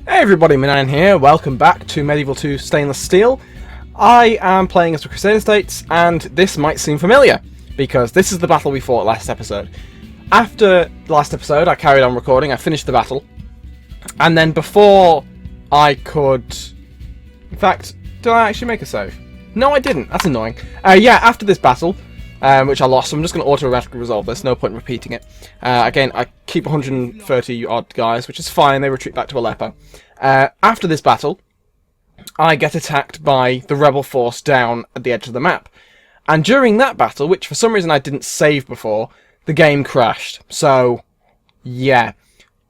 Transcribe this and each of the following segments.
Hey everybody, Manannan here, welcome back to Medieval 2 Stainless Steel. I am playing as the Crusader States, and this might seem familiar, because this is the battle we fought last episode. After the last episode, I carried on recording, I finished the battle, and then before I could... In fact, did I actually make a save? No, I didn't, that's annoying. Yeah, after this battle, which I lost, so I'm just going to automatically resolve this, no point in repeating it. Again, I keep 130 odd guys, which is fine, they retreat back to Aleppo. After this battle, I get attacked by the rebel force down at the edge of the map. And during that battle, which for some reason I didn't save before, the game crashed. So, yeah.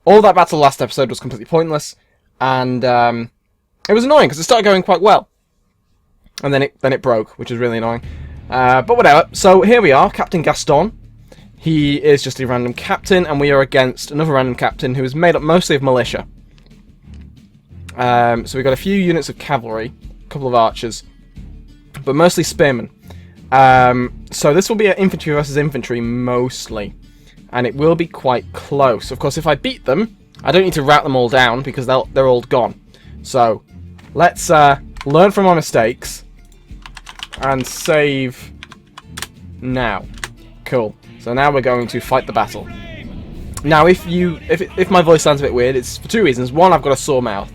All that battle last episode was completely pointless, and it was annoying because it started going quite well. And then it broke, which is really annoying. But whatever, so here we are, Captain Gaston. He is just a random captain, and we are against another random captain who is made up mostly of militia. So we've got a few units of cavalry, a couple of archers, but mostly spearmen. So this will be an infantry versus infantry mostly, and it will be quite close. Of course, if I beat them, I don't need to rout them all down because they're all gone. So let's learn from our mistakes and save now. Cool. So now we're going to fight the battle. Now, if my voice sounds a bit weird, it's for two reasons. One, I've got a sore mouth.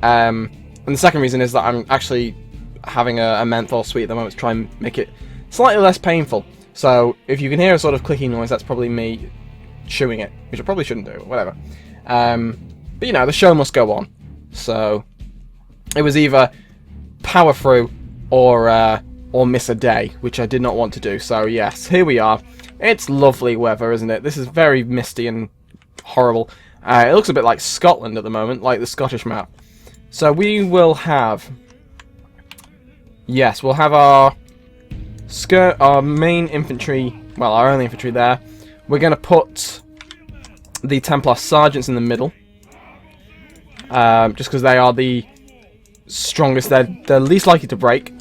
And the second reason is that I'm actually having a menthol sweet at the moment to try and make it slightly less painful. So if you can hear a sort of clicking noise, that's probably me chewing it, which I probably shouldn't do, whatever. But you know, the show must go on. So it was either power through or miss a day, which I did not want to do. So yes, here we are. It's lovely weather, isn't it? This is very misty and horrible. It looks a bit like Scotland at the moment, like the Scottish map. So we will have... Yes, we'll have our main infantry, well, our only infantry there. We're going to put the Templar Sergeants in the middle. Just because they are the strongest, they're least likely to break.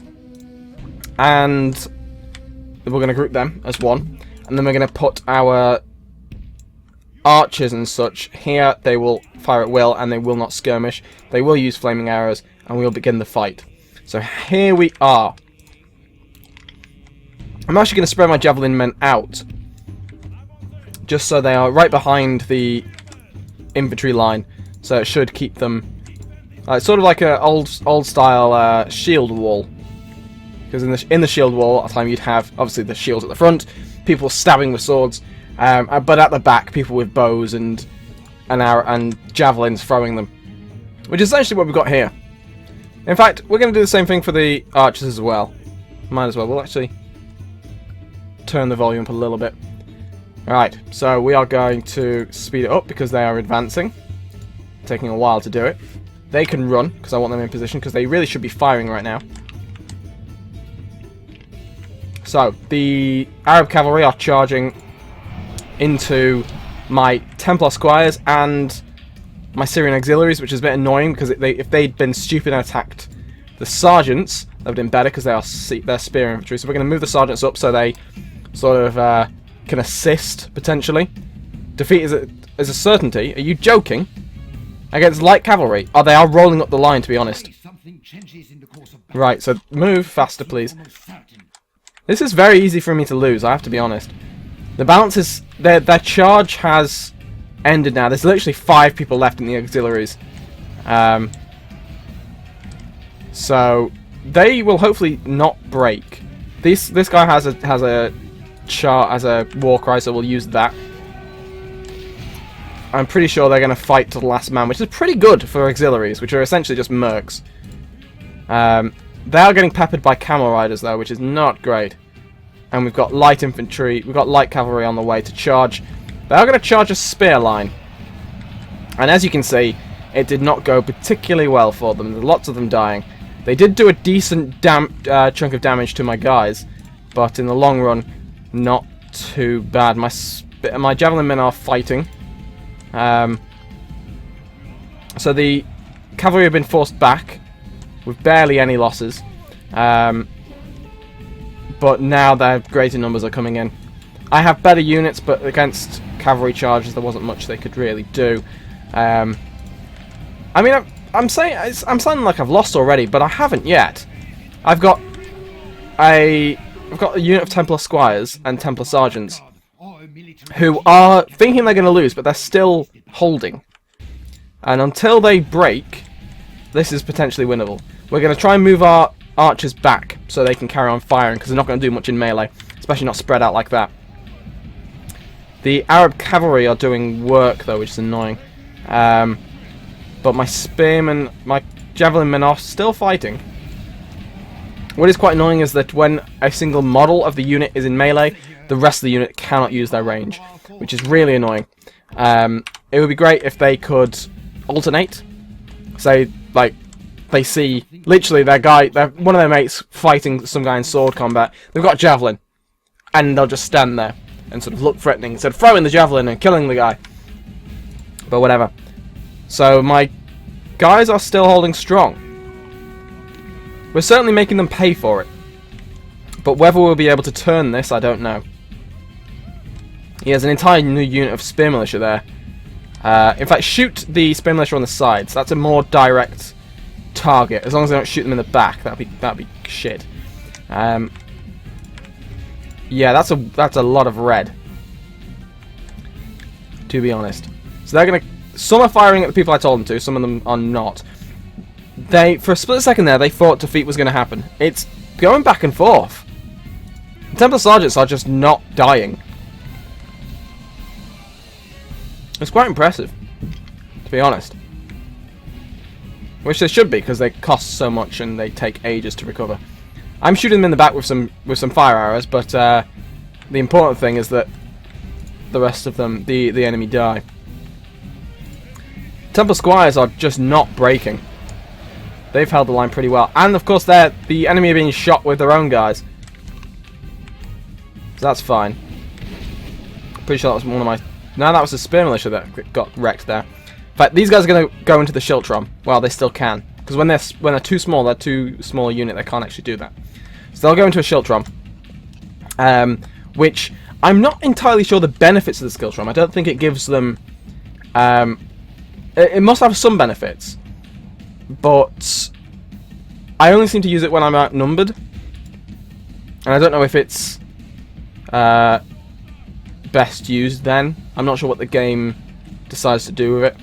And we're going to group them as one. And then we're going to put our archers and such here. They will fire at will and they will not skirmish. They will use flaming arrows and we'll begin the fight. So here we are. I'm actually going to spread my javelin men out just so they are right behind the infantry line, so it should keep them sort of like an old style shield wall, because in the shield wall at the time you'd have obviously the shields at the front, people stabbing with swords, but at the back people with bows and javelins throwing them, which is essentially what we've got here. In fact, we're going to do the same thing for the archers as well. Might as well. We'll actually turn the volume up a little bit. Alright, so we are going to speed it up because they are advancing. Taking a while to do it. They can run because I want them in position because they really should be firing right now. So, the Arab cavalry are charging into my Templar squires and my Syrian auxiliaries, which is a bit annoying because if they'd been stupid and attacked the sergeants, that would have been better because they're spear infantry. So we're going to move the sergeants up so they sort of can assist potentially. Defeat is a certainty. Are you joking? Against light cavalry? Oh, they are rolling up the line, to be honest. Right, so move faster, please. This is very easy for me to lose, I have to be honest. The balance is... Their charge has ended now. There's literally 5 people left in the auxiliaries. So they will hopefully not break. This guy has a war cry, so we'll use that. I'm pretty sure they're going to fight to the last man, which is pretty good for auxiliaries, which are essentially just mercs. They are getting peppered by camel riders though, which is not great. And we've got light infantry, we've got light cavalry on the way to charge. They are going to charge a spear line. And as you can see, it did not go particularly well for them. There's lots of them dying. They did do a decent chunk of damage to my guys, but in the long run, not too bad. My javelin men are fighting. So the cavalry have been forced back with barely any losses. But now their greater numbers are coming in. I have better units, but against cavalry charges there wasn't much they could really do. I mean, I'm sounding like I've lost already, but I haven't yet. I've got a unit of Templar Squires and Templar Sergeants who are thinking they're going to lose, but they're still holding. And until they break, this is potentially winnable. We're going to try and move our archers back so they can carry on firing, because they're not going to do much in melee, especially not spread out like that. The Arab cavalry are doing work, though, which is annoying. But my spearmen, my javelin men are still fighting. What is quite annoying is that when a single model of the unit is in melee, the rest of the unit cannot use their range, which is really annoying. It would be great if they could alternate. Say, like, they see literally one of their mates fighting some guy in sword combat. They've got a javelin, and they'll just stand there and sort of look threatening instead of throwing the javelin and killing the guy. But whatever. So my guys are still holding strong. We're certainly making them pay for it. But whether we'll be able to turn this, I don't know. He has an entire new unit of spear militia there. In fact, shoot the spear militia on the sides. That's a more direct target. As long as they don't shoot them in the back, that'd be shit. Yeah, that's a lot of red, to be honest. So they're gonna. Some are firing at the people I told them to. Some of them are not. For a split second there, they thought defeat was going to happen. It's going back and forth. The Templar Sergeants are just not dying. It's quite impressive, to be honest. Which they should be, because they cost so much and they take ages to recover. I'm shooting them in the back with some fire arrows, but the important thing is that the rest of them, the enemy, die. Templar Squires are just not breaking. They've held the line pretty well, and of course the enemy are being shot with their own guys. So that's fine. Pretty sure that was one of my. No, that was a spear militia that got wrecked there. In fact, these guys are going to go into the Schiltron. Well, they still can, because when they're too small, they're too small a unit. They can't actually do that. So they'll go into a Schiltron, which I'm not entirely sure the benefits of the Schiltron. I don't think it gives them. It must have some benefits, but I only seem to use it when I'm outnumbered, and I don't know if it's best used then. I'm not sure what the game decides to do with it.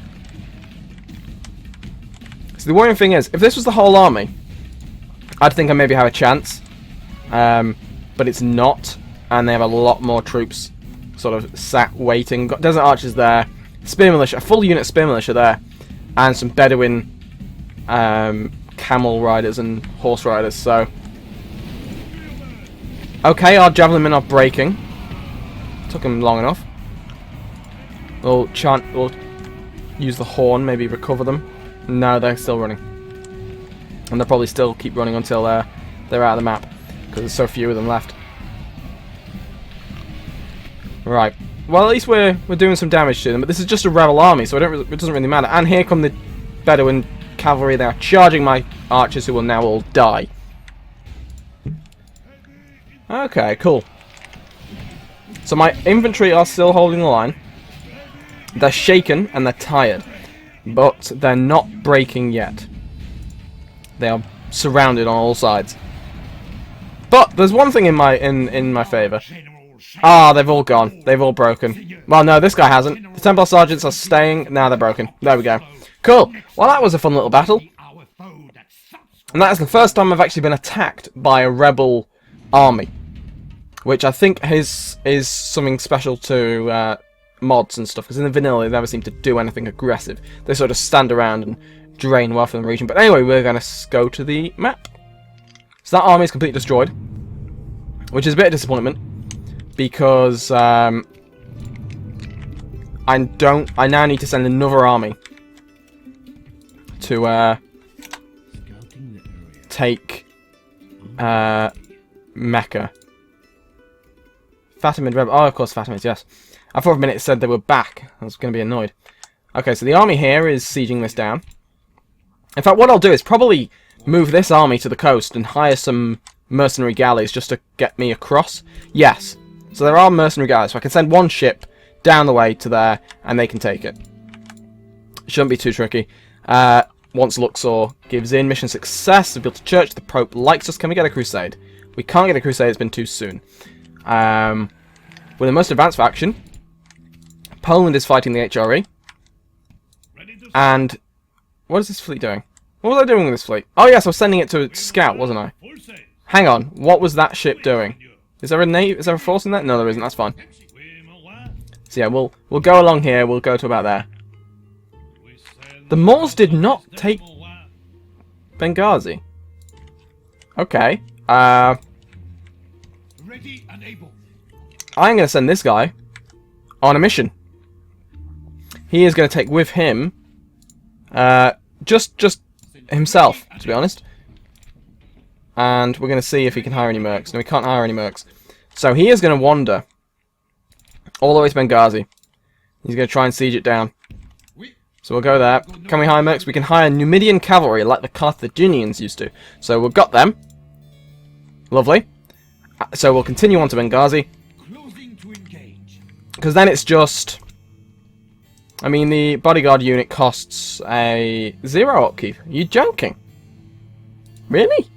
So the worrying thing is, if this was the whole army, I'd think I maybe have a chance, but it's not, and they have a lot more troops sort of sat waiting. Got desert archers there, spear militia, a full unit of spear militia there, and some Bedouin camel riders and horse riders. So, okay, our javelin men are breaking. Took them long enough. We'll use the horn, maybe recover them. No, they're still running, and they'll probably still keep running until they're out of the map, because there's so few of them left. Right. Well, at least we're doing some damage to them, but this is just a rebel army, so it doesn't really matter. And here come the Bedouin cavalry. They are charging my archers, who will now all die. Okay, cool. So my infantry are still holding the line. They're shaken and they're tired, but they're not breaking yet. They are surrounded on all sides. But there's one thing in my favour. Ah, they've all gone. They've all broken. Well, no, this guy hasn't. The Templar Sergeants are staying. Now they're broken. There we go. Cool. Well, that was a fun little battle. And that is the first time I've actually been attacked by a rebel army, which I think is something special to mods and stuff, because in the vanilla they never seem to do anything aggressive. They sort of stand around and drain wealth from the region. But anyway, we're going to go to the map. So that army is completely destroyed, which is a bit of disappointment, because I now need to send another army to take Mecca. Fatamid Rebel. Oh, of course, Fatamids, yes. I thought for a minute it said they were back. I was going to be annoyed. Okay, so the army here is sieging this down. In fact, what I'll do is probably move this army to the coast and hire some mercenary galleys just to get me across. Yes. So there are mercenary galleys, so I can send one ship down the way to there, and they can take it. Shouldn't be too tricky. Once Luxor gives in, mission success. We built a church. The Pope likes us. Can we get a crusade? We can't get a crusade. It's been too soon. We're the most advanced faction. Poland is fighting the HRE. And what is this fleet doing? What was I doing with this fleet? Oh yes, I was sending it to scout, wasn't I? Hang on. What was that ship doing? Is there a navy? Is there a force in there? No, there isn't. That's fine. So yeah, we'll go along here. We'll go to about there. The Moors did not take Benghazi. Okay. I'm going to send this guy on a mission. He is going to take with him just himself, to be honest. And we're going to see if he can hire any mercs. No, we can't hire any mercs. So he is going to wander all the way to Benghazi. He's going to try and siege it down. So we'll go there. Can we hire mercs? We can hire Numidian cavalry like the Carthaginians used to. So we've got them. Lovely. So we'll continue on to Benghazi. Because then it's just... I mean, the bodyguard unit costs a 0 upkeep. Are you joking? Really?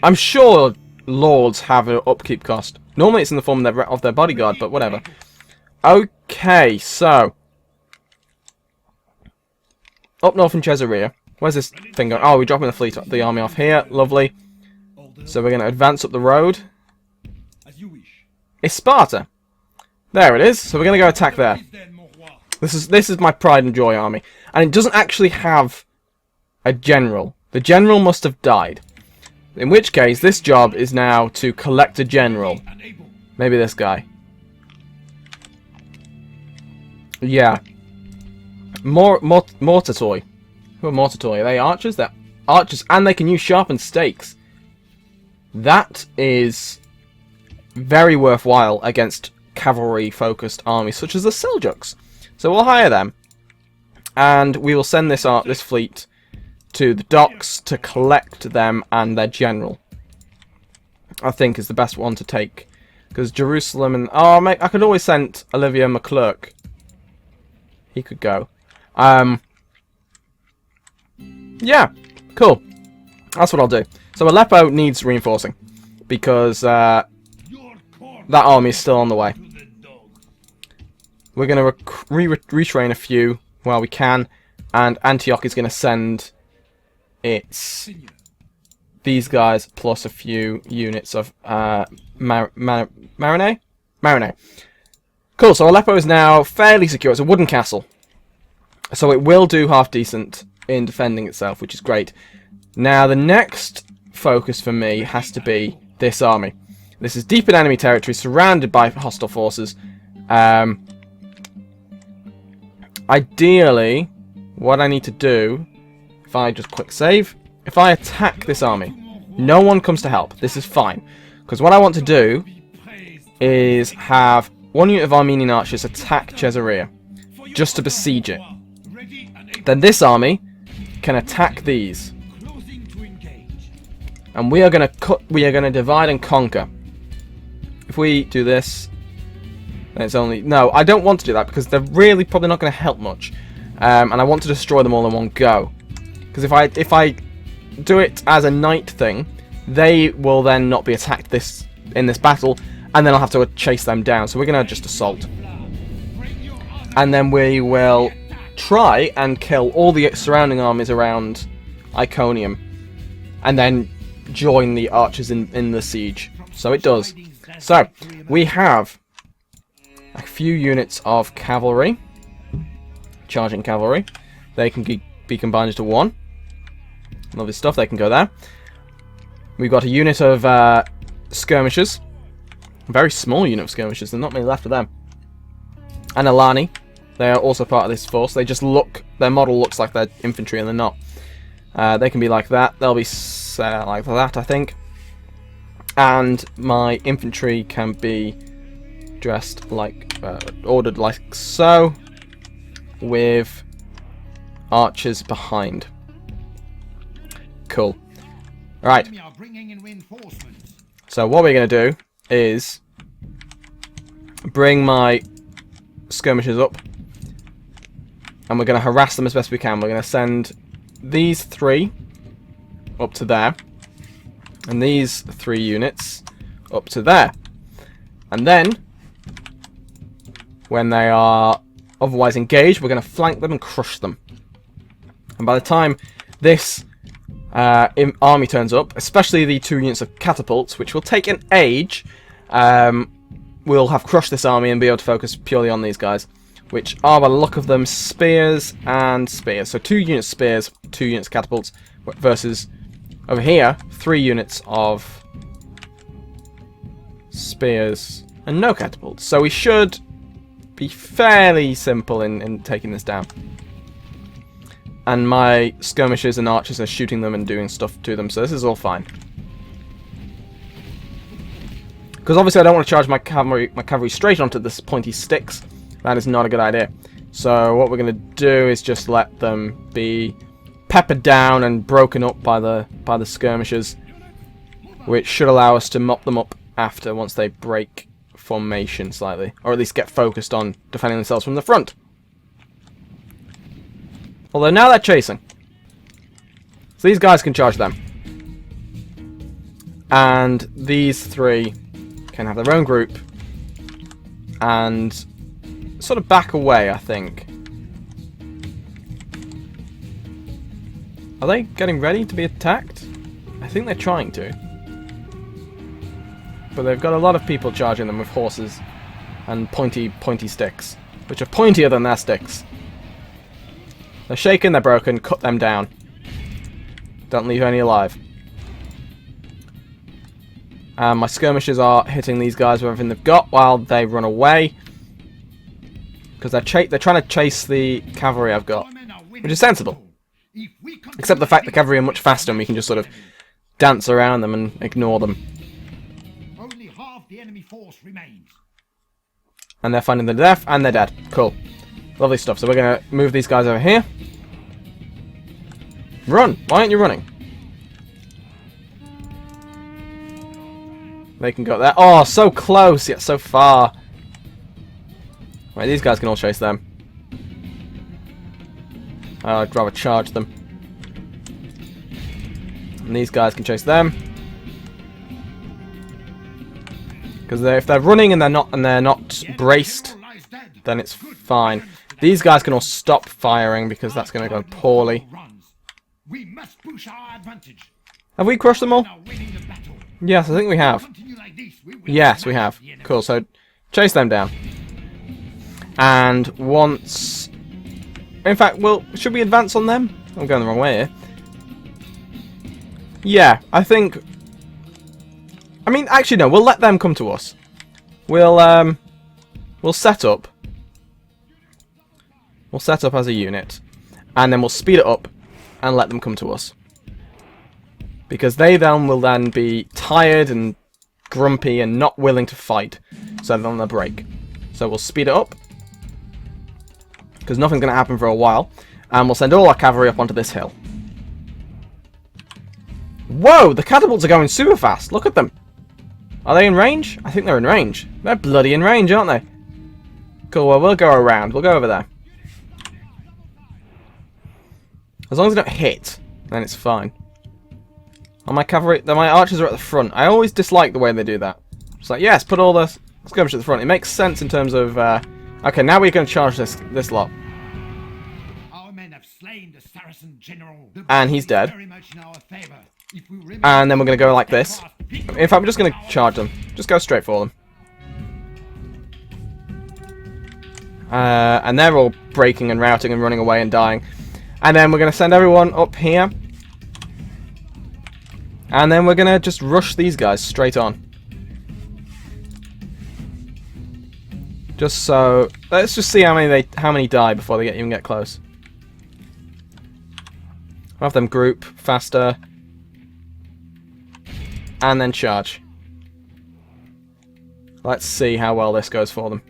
I'm sure lords have an upkeep cost. Normally it's in the form of their bodyguard, but whatever. Okay, so... Up north in Caesarea. Where's this thing going? Oh, we're dropping the army off here. Lovely. So we're going to advance up the road. It's Sparta. There it is. So we're going to go attack there. This is my pride and joy army. And it doesn't actually have a general. The general must have died. In which case, this job is now to collect a general. Maybe this guy. Yeah. Mortatoi. Who are Mortatoi? Are they archers? They're archers, and they can use sharpened stakes. That is very worthwhile against cavalry-focused armies such as the Seljuks. So we'll hire them, and we will send this fleet to the docks to collect them and their general. I think is the best one to take, because Jerusalem and mate, I could always send Olivier McClurk. He could go. Yeah, cool. That's what I'll do. So Aleppo needs reinforcing because that army is still on the way. We're going to retrain a few while we can, and Antioch is going to send these guys plus a few units of Marinay. Cool. So Aleppo is now fairly secure. It's a wooden castle, so it will do half decent in defending itself, which is great. Now the next focus for me has to be this army. This is deep in enemy territory, surrounded by hostile forces. Ideally, what I need to do, if I just quick save, if I attack this army, no one comes to help. This is fine, because what I want to do is have one unit of Armenian archers attack Caesarea, just to besiege it. Then this army can attack these, and we are going to divide and conquer. If we do this, then it's only... No, I don't want to do that because they're really probably not going to help much, and I want to destroy them all in one go. Because if I do it as a knight thing, they will then not be attacked in this battle, and then I'll have to chase them down. So we're going to just assault, and then we will try and kill all the surrounding armies around Iconium, and then join the archers in the siege. So it does. So we have a few units of cavalry, charging cavalry. They can be combined into one. Lovely stuff. They can go there. We've got a unit of skirmishers, a very small unit of skirmishers. There's not many left of them. And Alani. They are also part of this force. They just look... Their model looks like they're infantry and they're not. They can be like that. They'll be like that, I think. And my infantry can be dressed like... ordered like so. With archers behind. Cool. Alright. So what we're going to do is... bring my skirmishers up. And we're going to harass them as best we can. We're going to send these 3 up to there. And these 3 units up to there. And then, when they are otherwise engaged, we're going to flank them and crush them. And by the time this army turns up, especially the 2 units of catapults, which will take an age, we'll have crushed this army and be able to focus purely on these guys, which are, by the look of them, spears and spears. So 2 units spears, 2 units catapults, versus over here 3 units of spears and no catapults. So we should be fairly simple in taking this down. And my skirmishers and archers are shooting them and doing stuff to them, so this is all fine. Because obviously I don't want to charge my cavalry straight onto this pointy sticks. That is not a good idea. So what we're going to do is just let them be peppered down and broken up by the skirmishers, which should allow us to mop them up after, once they break formation slightly, or at least get focused on defending themselves from the front. Although now they're chasing, so these guys can charge them, and these 3 can have their own group and sort of back away, I think. Are they getting ready to be attacked? I think they're trying to. But they've got a lot of people charging them with horses and pointy sticks, which are pointier than their sticks. They're shaken, they're broken, cut them down. Don't leave any alive. And my skirmishers are hitting these guys with everything they've got while they run away. Because they're trying to chase the cavalry I've got, which is sensible. Except the fact the cavalry are much faster and we can just sort of dance around them and ignore them. Only half the enemy force remains. And they're finding the death, and they're dead. Cool. Lovely stuff. So we're going to move these guys over here. Run! Why aren't you running? They can go there. Oh, so close, yet so far. Right, these guys can all chase them. I'd rather charge them. And these guys can chase them. Because if they're running and they're not braced, then it's fine. These guys can all stop firing because that's going to go poorly. Have we crushed them all? Yes, I think we have. Yes, we have. Cool, so chase them down. And once... In fact, should we advance on them? I'm going the wrong way here. Yeah, I think... I mean, actually no, we'll let them come to us. We'll set up. We'll set up as a unit. And then we'll speed it up and let them come to us. Because they then will then be tired and grumpy and not willing to fight. So then they'll break. So we'll speed it up. Because nothing's going to happen for a while. And we'll send all our cavalry up onto this hill. Whoa! The catapults are going super fast. Look at them. Are they in range? I think they're in range. They're bloody in range, aren't they? Cool, well, we'll go around. We'll go over there. As long as they don't hit, then it's fine. Oh, my cavalry... My archers are at the front. I always dislike the way they do that. It's like, yes, put all the skirmishers at the front. It makes sense in terms of... okay, now we're going to charge this lot. Our men have slain the Saracen general. And he's dead. And then we're going to go like this. In fact, we're just going to charge them. Just go straight for them. And they're all breaking and routing and running away and dying. And then we're going to send everyone up here. And then we're going to just rush these guys straight on. Just so... Let's just see how many die before they even get close. I'll have them group faster. And then charge. Let's see how well this goes for them.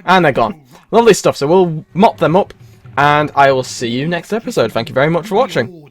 And they're gone. Lovely stuff. So we'll mop them up. And I will see you next episode. Thank you very much for watching.